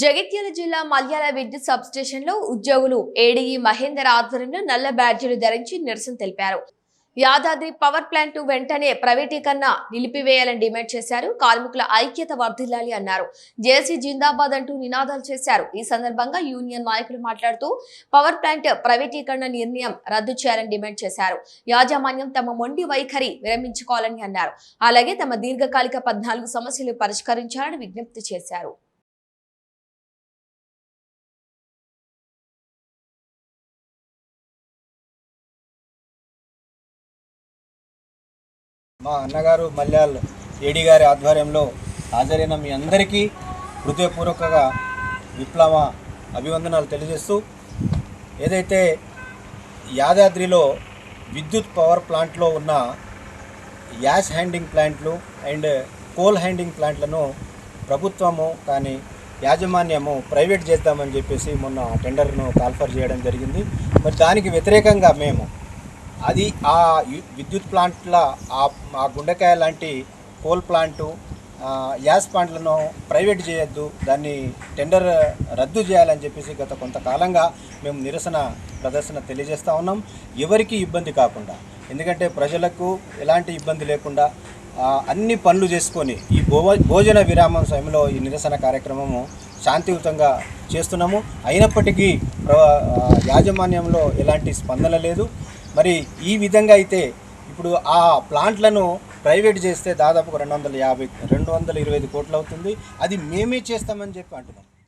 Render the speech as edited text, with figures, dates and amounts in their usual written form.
జగిత్యాల జిల్లా మల్యాల విద్యుత్ సబ్స్టేషన్లో ఉద్యోగులు ఏడీఈ మహేందర్ ఆధ్వర్యంలో నల్ల బ్యాడ్జీలు ధరించి నిరసన తెలిపారు. యాదాద్రి పవర్ ప్లాంట్ వెంటనే ప్రైవేటీకరణ నిలిపివేయాలని డిమాండ్ చేశారు. కార్మికుల ఐక్యత వర్ధిల్లాలి అన్నారు. జేసీ జిందాబాద్ అంటూ నినాదాలు చేశారు. ఈ సందర్భంగా యూనియన్ నాయకులు మాట్లాడుతూ పవర్ ప్లాంట్ ప్రైవేటీకరణ నిర్ణయం రద్దు చేయాలని డిమాండ్ చేశారు. యాజమాన్యం తమ మొండి వైఖరి విరమించుకోవాలని అన్నారు. అలాగే తమ దీర్ఘకాలిక 14 సమస్యలు పరిష్కరించాలని విజ్ఞప్తి చేశారు. మా అన్నగారు మల్యాల్ ఏడీ గారి ఆధ్వర్యంలో హాజరైన మీ అందరికీ హృదయపూర్వకంగా విప్లవ అభివందనాలు తెలియజేస్తూ, ఏదైతే యాదాద్రిలో విద్యుత్ పవర్ ప్లాంట్లో ఉన్న గ్యాస్ హ్యాండింగ్ ప్లాంట్లు అండ్ కోల్ హ్యాండింగ్ ప్లాంట్లను ప్రభుత్వము కానీ యాజమాన్యము ప్రైవేట్ చేద్దామని చెప్పేసి మొన్న టెండర్ను కాల్ఫర్ చేయడం జరిగింది. మరి దానికి వ్యతిరేకంగా మేము అది ఆ విద్యుత్ ప్లాంట్ల ఆ గుండెకాయ లాంటి కోల్ ప్లాంటు గ్యాస్ ప్లాంట్లను ప్రైవేట్ చేయొద్దు, దాన్ని టెండర్ రద్దు చేయాలని చెప్పేసి గత కొంతకాలంగా మేము నిరసన ప్రదర్శన తెలియజేస్తూ ఉన్నాం. ఎవరికి ఇబ్బంది కాకుండా, ఎందుకంటే ప్రజలకు ఎలాంటి ఇబ్బంది లేకుండా అన్ని పనులు చేసుకొని ఈ భోజన విరామం సమయంలో ఈ నిరసన కార్యక్రమము శాంతియుతంగా చేస్తున్నాము. అయినప్పటికీ యాజమాన్యంలో ఎలాంటి స్పందన లేదు. మరి ఈ విధంగా అయితే ఇప్పుడు ఆ ప్లాంట్లను ప్రైవేట్ చేస్తే దాదాపు 225 కోట్లు అవుతుంది. అది మేమే చేస్తామని చెప్పి అంటున్నాం.